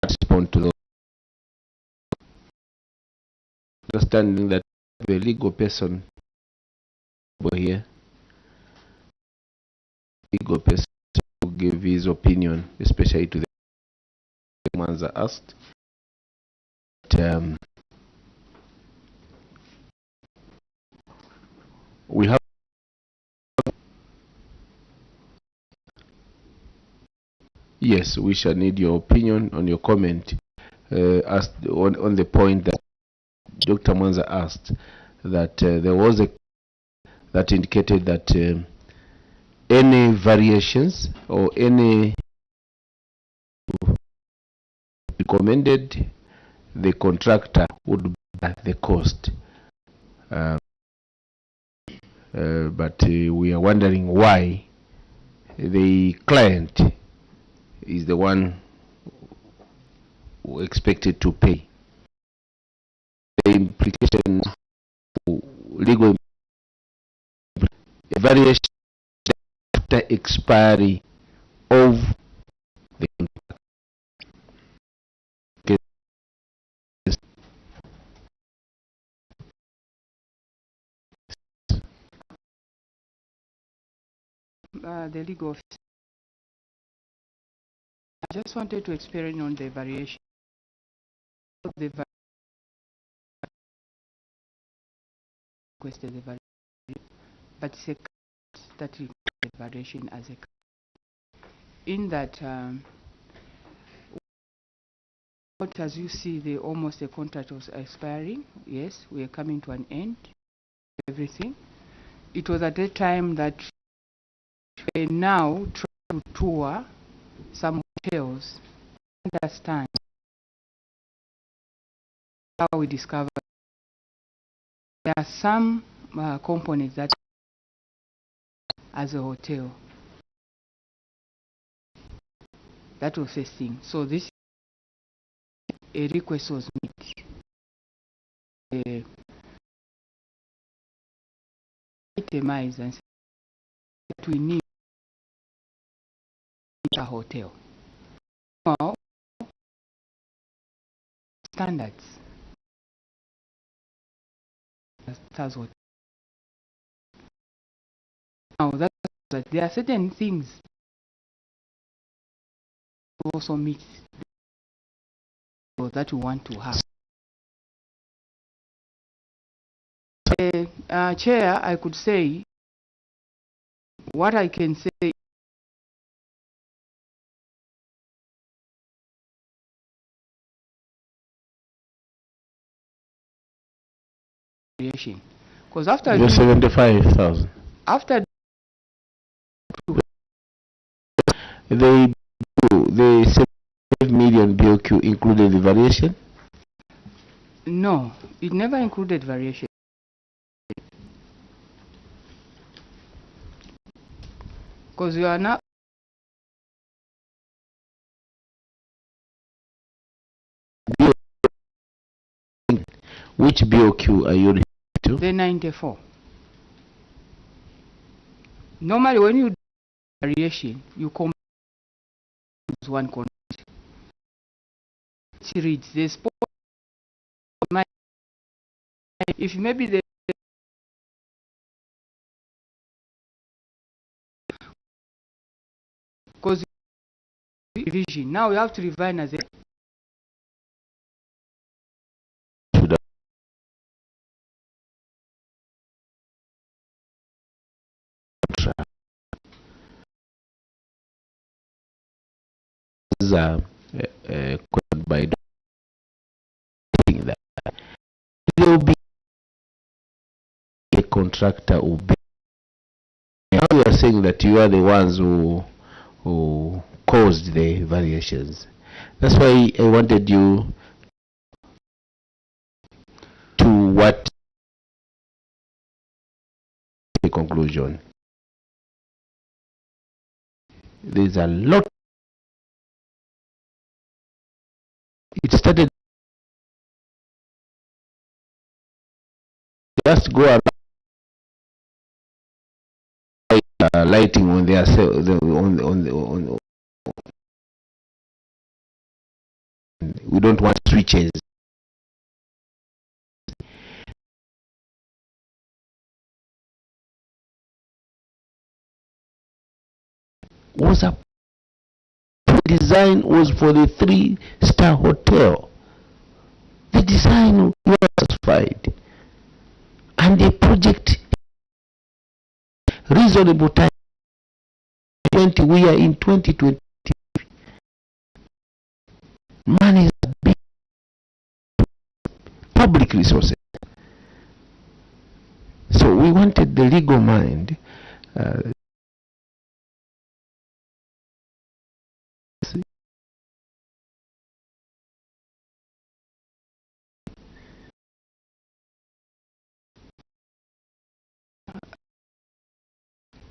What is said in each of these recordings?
respond to the understanding that the legal person here, legal person will give his opinion, especially to the ones that asked. But, we have yes, we shall need your opinion on your comment asked on the point that Dr. Mwanza asked, that there was a that indicated that any variations or any recommended, the contractor would bear the cost. But we are wondering why the client is the one who expected to pay. The implication, legal variation after expiry of the contract. The legal office. I just wanted to explain on the variation of the requested the variation, but it's a that is the variation as a in that what as you see the almost the contract was expiring. Yes, we are coming to an end. Everything. It was at that time that we now try to tour some hotels, understand how we discover there are some components that as a hotel that was first thing. So this a request was made, itemize and say that we need a hotel. Now, standards. That's what. Now that there are certain things also meet that we want to have. Chair, I could say what I can say. Because after 75,000. After the 7 million BOQ included the variation? No, it never included variation. Because you are not. Which BOQ are you referring to? The 94. Normally, when you do variation, you compare one contract. It reads the spot. If maybe the because revision now we have to revise as a by doing that. There will be a contractor who be. Now you are saying that you are the ones who caused the variations. That's why I wanted you to what the conclusion. There's a lot. It started just go around lighting on their on We don't want switches. Was a design was for the 3-star hotel. The design was satisfied, and the project reasonable time 20. We are in 2020. Money is big public resources. So we wanted the legal mind.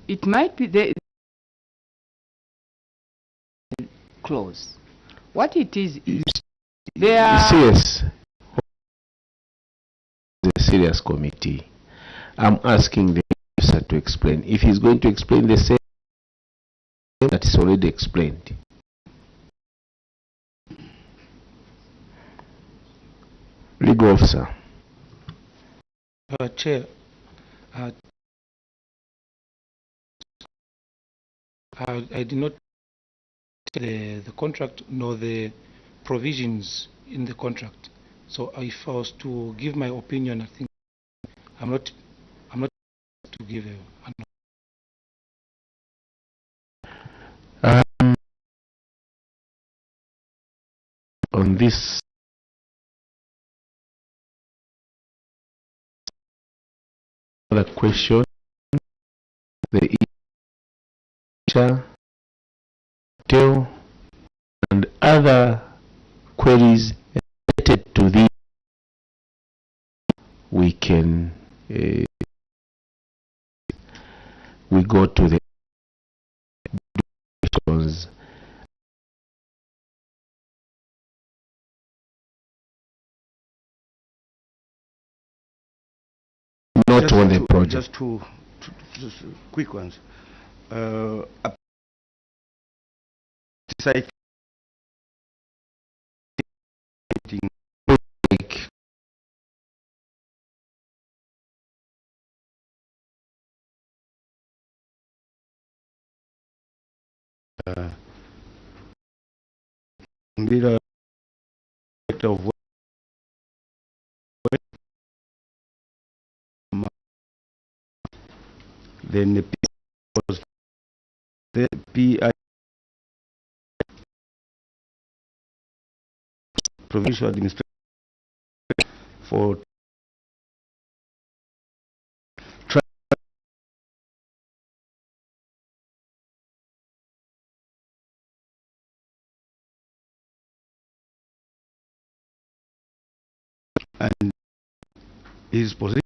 It might be the clause. What it is there are Yes, the serious committee. I'm asking the officer to explain. If he's going to explain the same that is already explained. Legal officer. Chair, I did not the contract nor the provisions in the contract. So if I was to give my opinion, I think I'm not to give On this other question, the hotel and other queries related to this, we can we go to the questions. Not just on the project. Just two quick ones. Site Kalambila of then the was the PI provincial administration for and his position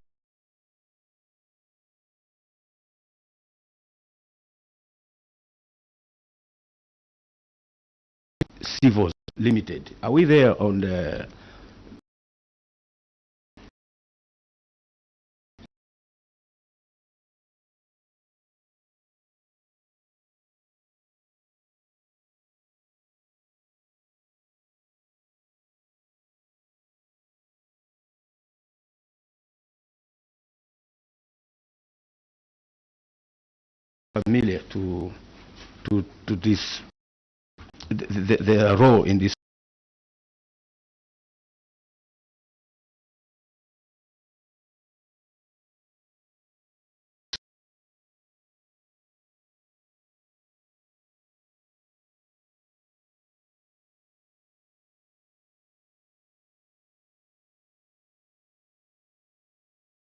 Civils Limited. Are we there on the familiar to this their role in this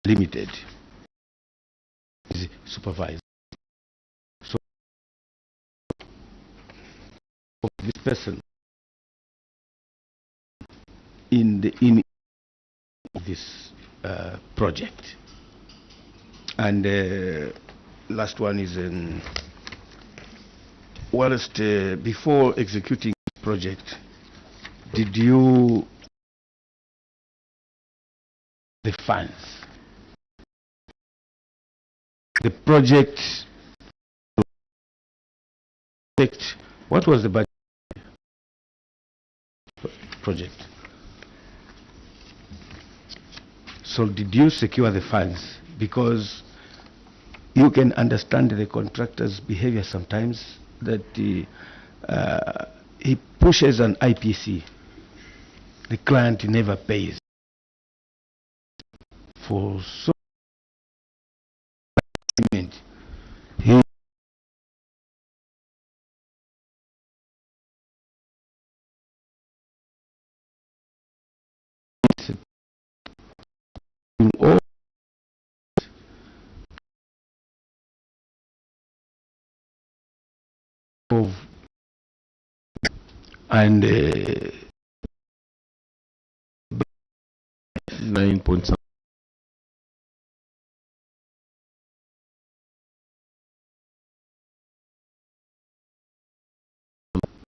limited supervisor? So this person in this project. And last one is in whilst before executing the project, did you the funds, the project, what was the budget? project. So did you secure the funds? Because you can understand the contractor's behavior sometimes, that he pushes an IPC, the client never pays for so payment. He all of and 9 point something.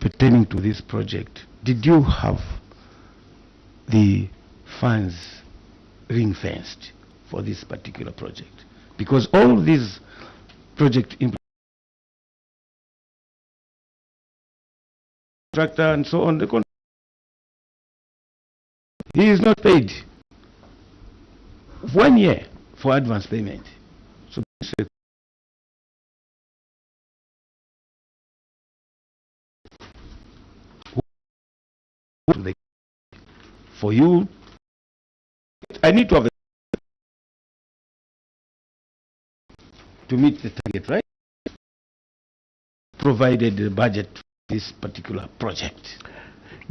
pertaining to this project, did you have the funds ring-fenced for this particular project? Because all these project contractor and so on, he is not paid 1 year for advance payment. So for you, I need to have to meet the target, right? Provided the budget for this particular project.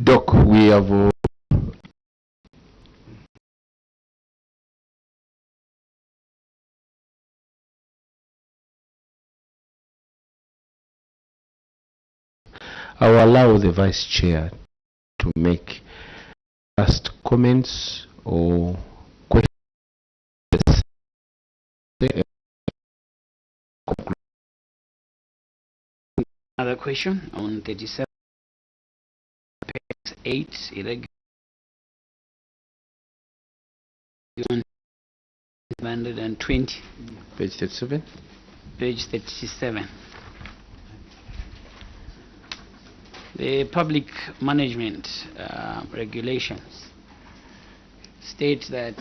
Doc, we have I will allow the Vice Chair to make last comments or questions. Another question on 37, page 8, irregular 120, Page 37. page 37. The public management regulations state that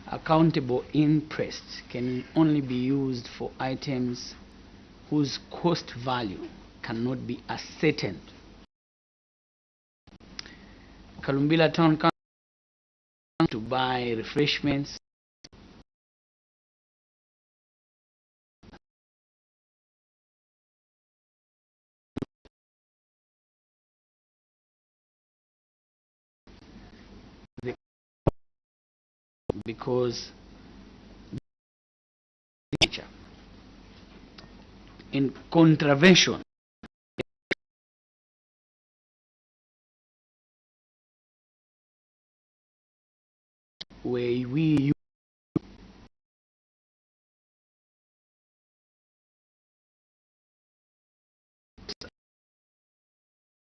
accountable interest can only be used for items whose cost value cannot be ascertained. Kalumbila Town Council to buy refreshments because in contravention where we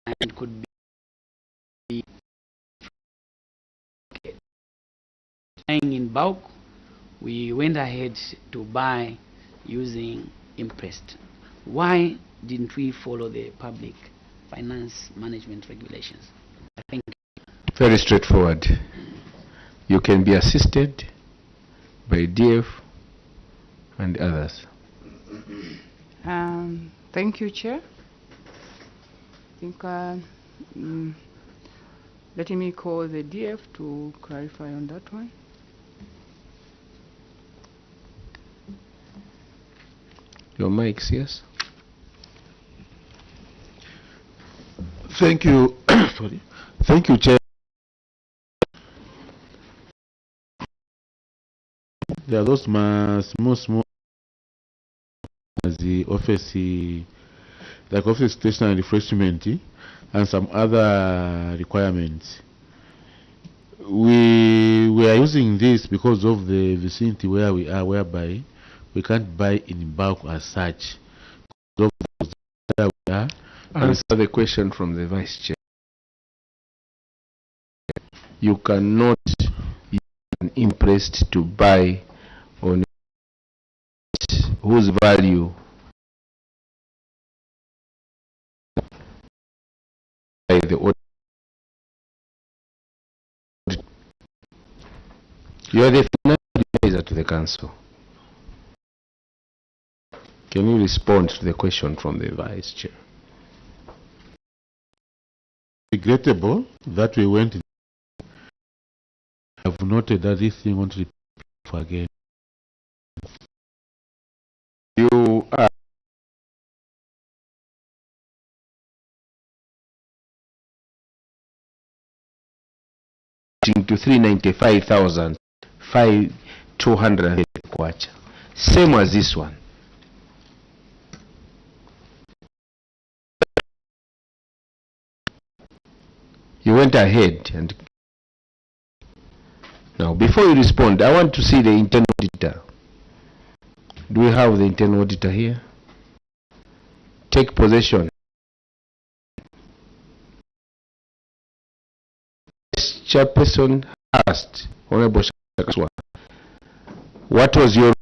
and could be buying in bulk, we went ahead to buy using impressed. Why didn't we follow the public finance management regulations? I think Very straightforward. You can be assisted by DF and others. Thank you, Chair. I think let me call the DF to clarify on that one. Your mics, yes? Thank you. Sorry. Thank you, Chair. There are those small as the office, like office station and refreshment, and some other requirements. We are using this because of the vicinity where we are, whereby we can't buy in bulk as such. Where we are, Answer the question from the Vice Chair. You cannot use an impressed to buy on whose value by the order You are the financial advisor to the council. Can you respond to the question from the Vice Chair? Regrettable that we went. I've noted that this thing won't repeat again. You are to 395,200 kwacha. Same as this one. You went ahead and now before you respond, I want to see the internal auditor. Do we have the internal auditor here? Take possession. Chairperson asked Honorable Shakaswa, what was your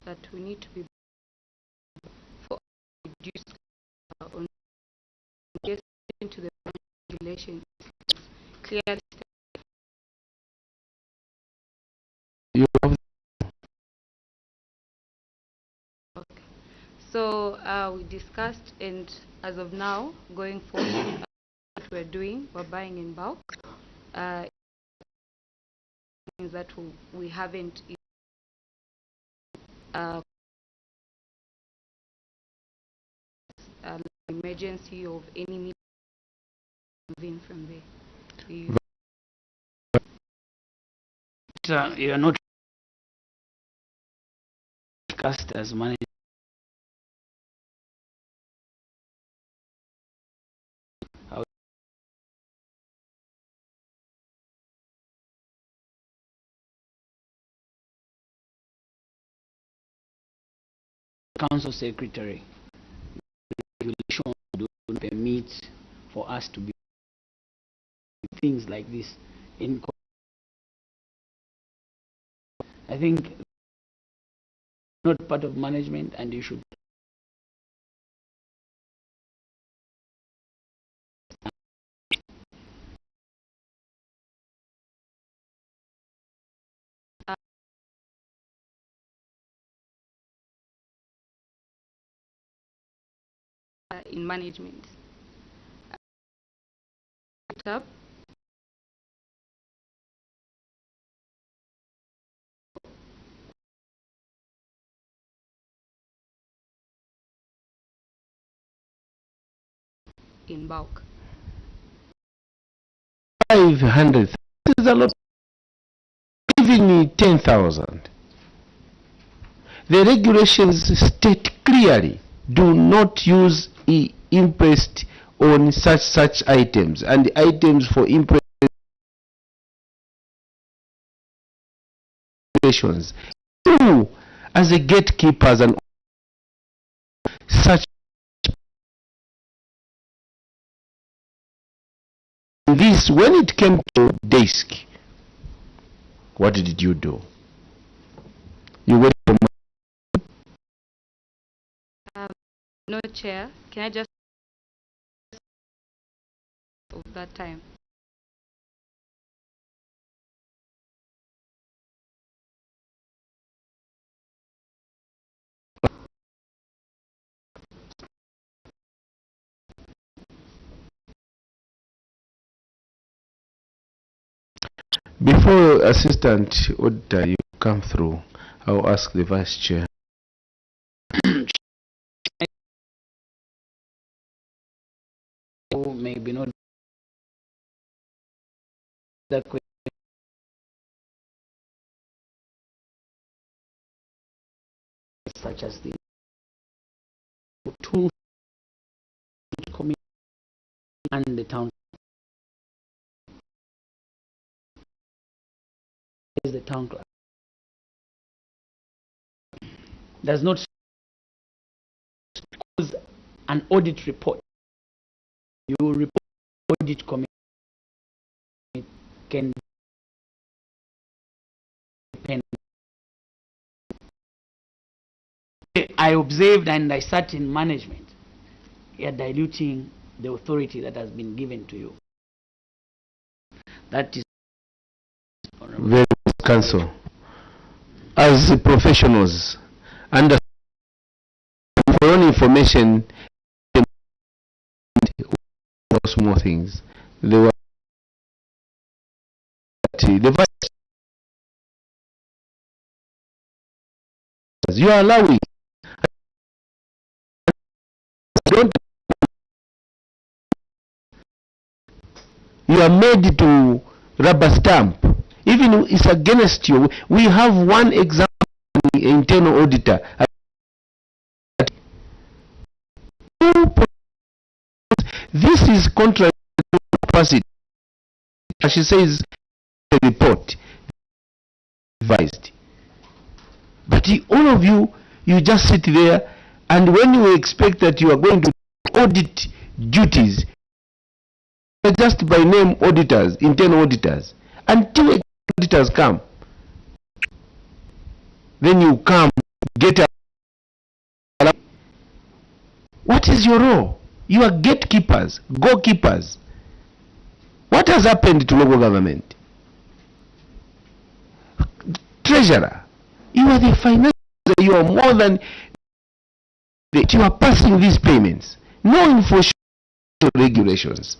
that we need to be for reduce on to the regulation clearly. you have Okay. So we discussed, and as of now, going forward, what we're doing, we're buying in bulk. Things that we haven't emergency of any need moving from there. You are not cast as manager. Council Secretary, regulation don't permit for us to be things like this in. I think not part of management, and you should in management. Up. In bulk. 500. This is a lot. Giving me 10,000. The regulations state clearly, do not use imprest on such items, and the items for imprest regulations. You, as a gatekeepers and such this, when it came to desk, what did you do? You went from No, Chair. Can I just of that time? before assistant auditor you come through, I'll ask the Vice Chair. maybe not that question. Such as the two committee and the town is the town clerk does not cause an audit report. You report audit committee can independent. I observed and I sat in management. You are diluting the authority that has been given to you. That is very good counsel. As professionals, under for own information, small things. They were the vice. You are allowing. Don't. You are made to rubber stamp. Even it's against you. We have one example, internal auditor. This is contrary to capacity. She says the report advised. But all of you, you just sit there, and when you expect that you are going to audit duties, just by name auditors, internal auditors, until auditors come, then you come, get a. What is your role? You are gatekeepers, goalkeepers. What has happened to local government? Treasurer, you are the financial, you are more than that. You are passing these payments, no enforcement regulations.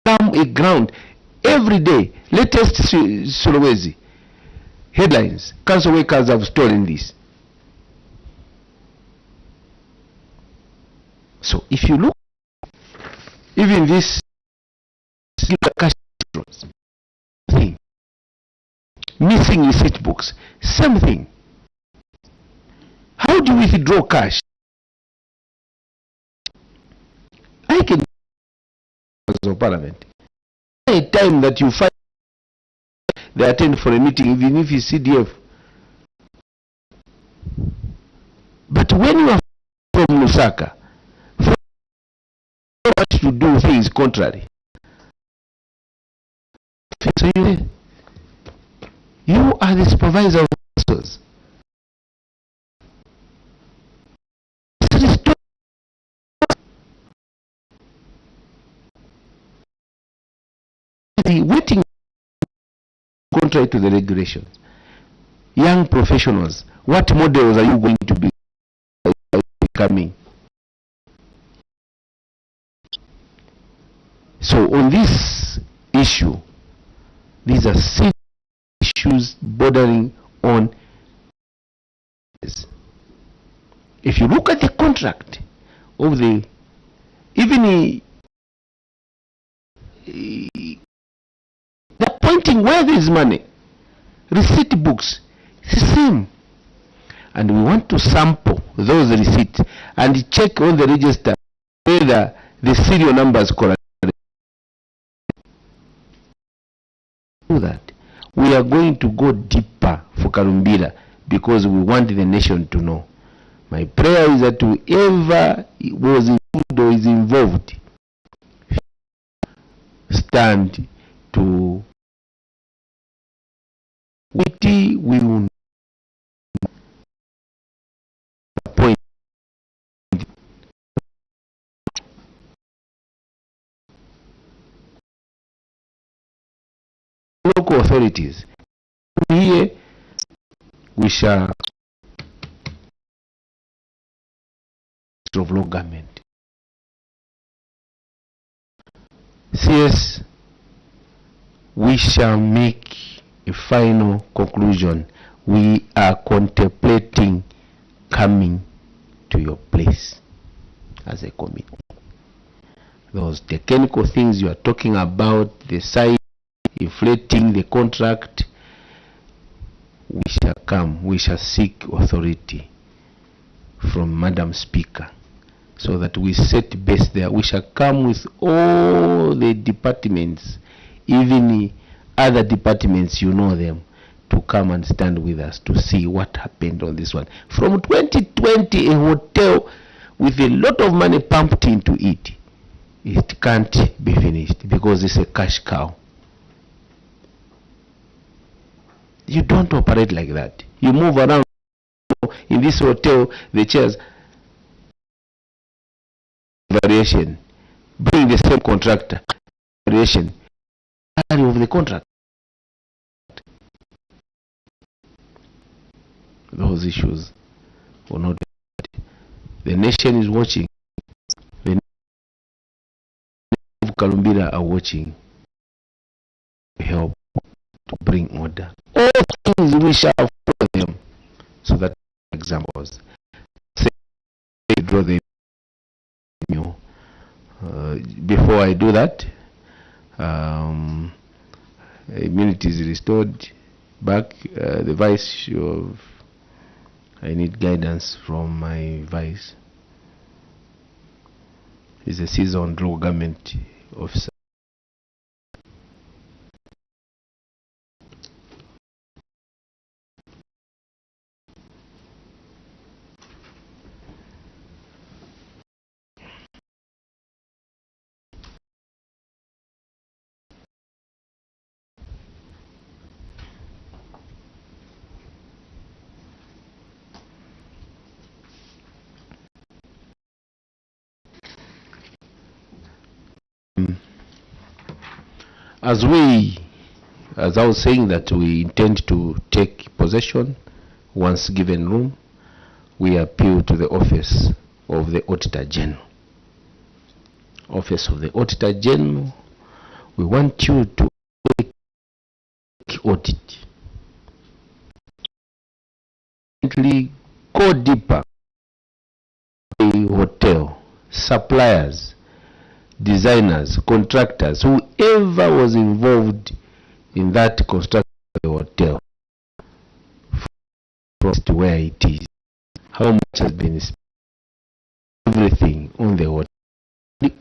Come a ground every day. Latest Sulawesi headlines: council workers have stolen this. So if you look, even this cash thing, missing receipt books, same thing. How do you withdraw cash? I can of parliament. Any time that you find they attend for a meeting, even if it's CDF. But when you are from Lusaka, to do things contrary, so you are the supervisor of officers. Waiting contrary to the regulations. Young professionals, what models are you going to be becoming? So on this issue, these are serious issues bordering on. If you look at the contract of the, even they're pointing where there is money, receipt books, it's the same. And we want to sample those receipts and check on the register whether the serial numbers correct. That we are going to go deeper for Kalumbila because we want the nation to know. My prayer is that whoever was involved or is involved stand to we will appoint local authorities. Here we shall of local government. CS, we shall make a final conclusion. We are contemplating coming to your place as a committee. Those technical things you are talking about, the site, inflating the contract, we shall come, we shall seek authority from Madam Speaker so that we set base there. We shall come with all the departments, even other departments, you know them, to come and stand with us to see what happened on this one. From 2020, a hotel with a lot of money pumped into it, it can't be finished because it's a cash cow. You don't operate like that. You move around. In this hotel, the chairs, variation, bring the same contractor, variation, value of the contract. Those issues will not. The nation is watching. The nation of Kalumbila are watching. Help to bring order. All things we shall follow them, so that examples. Say, draw the before I do that, immunity is restored back. The vice of, I need guidance from my vice. He's a seasoned local government officer. As I was saying that we intend to take possession once given room, we appeal to the office of the Auditor General. Office of the Auditor General, we want you to audit. Go deeper. Hotel, suppliers, designers, contractors, whoever was involved in that construction of the hotel, from to where it is, how much has been spent, everything on the hotel. The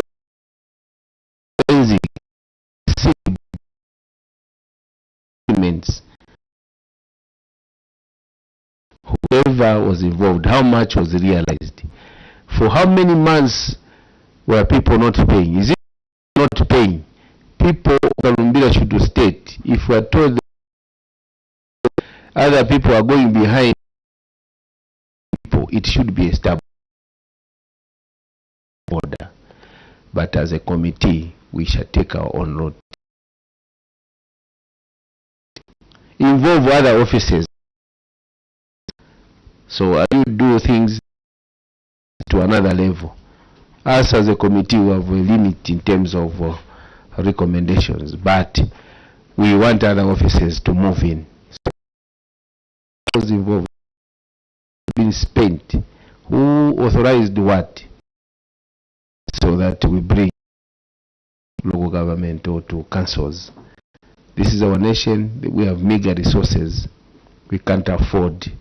whoever was involved, how much was realized, for how many months were people not paying? Is it not paying? People of Kalumbila should state, if we are told that other people are going behind people, it should be established order. But as a committee, we shall take our own road. Involve other offices. So you do things to another level. Us as a committee, we have a limit in terms of recommendations, but we want other offices to move in. So who's involved, been spent, who authorized what, so that we bring local government or to councils. This is our nation. We have meager resources. We can't afford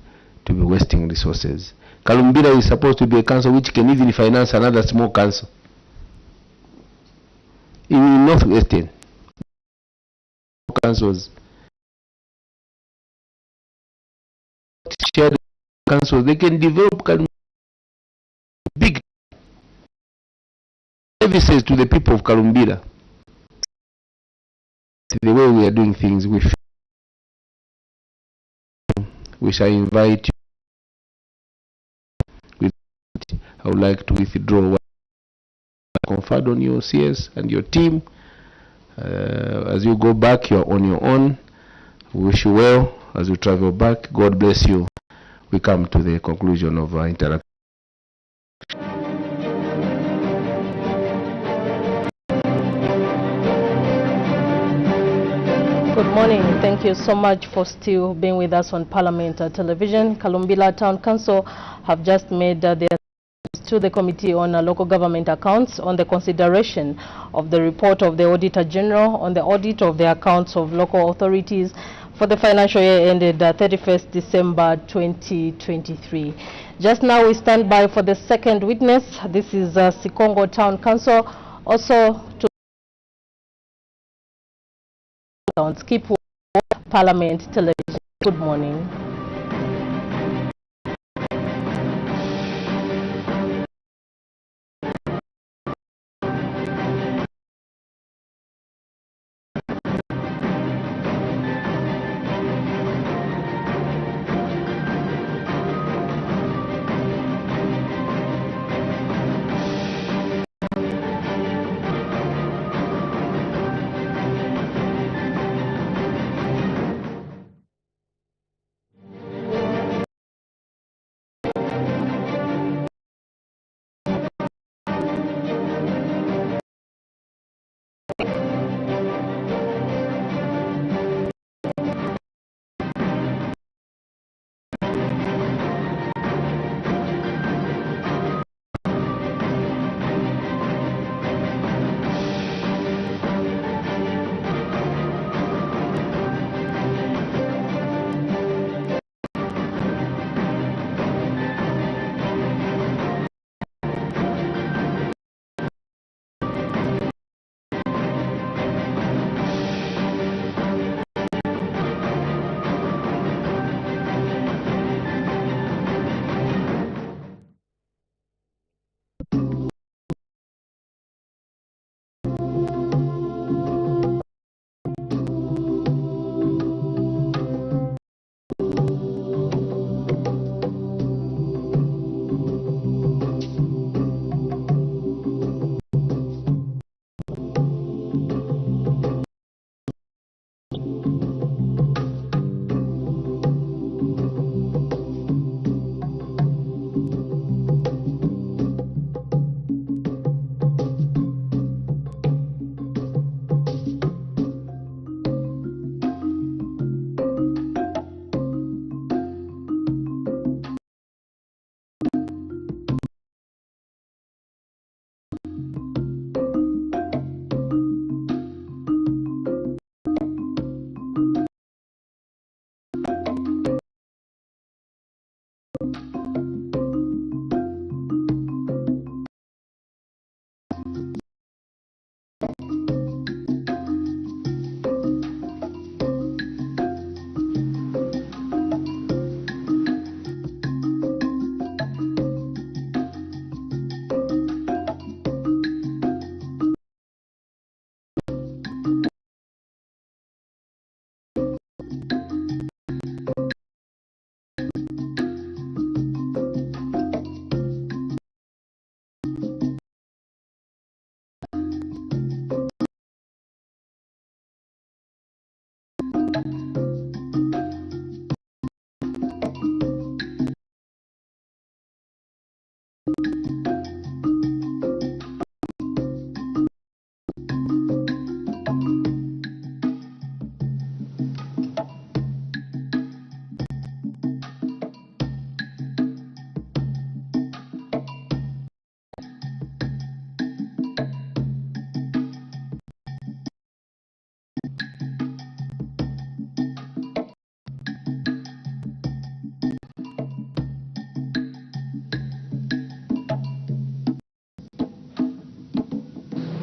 to be wasting resources. Kalumbila is supposed to be a council which can even finance another small council in Northwestern councils. Shared councils, they can develop big services to the people of Kalumbila. The way we are doing things, we shall invite you. I would like to withdraw what conferred on your CS and your team. As you go back, you are on your own. We wish you well as you travel back. God bless you. We come to the conclusion of our interaction. Good morning. Thank you so much for still being with us on Parliament Television. Kalumbila Town Council have just made their to the Committee on Local Government Accounts on the consideration of the report of the Auditor General on the audit of the accounts of local authorities for the financial year ended 31st December 2023. Just now we stand by for the second witness. This is Sikongo Town Council. Also to keep watching Parliament Television. Good morning.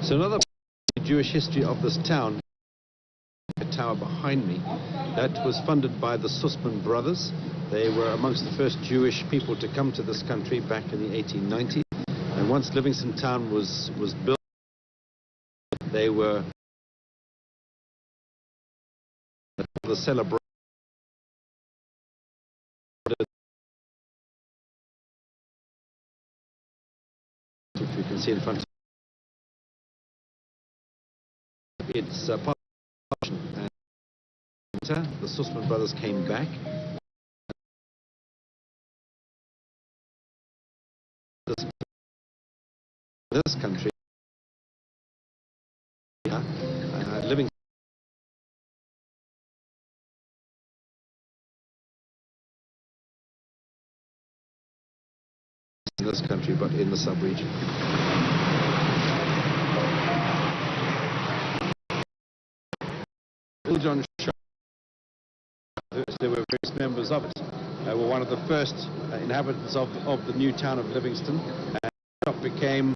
So another Jewish history of this town, a tower behind me, that was funded by the Sussman brothers. They were amongst the first Jewish people to come to this country back in the 1890s. And once Livingston town was built, they were the celebration, which we can see in front of it's part of and the Sussman brothers came back. This country, living in this country, but in the sub-region. John Shaw, there were various members of it, were one of the first inhabitants of the new town of Livingston, and Shaw became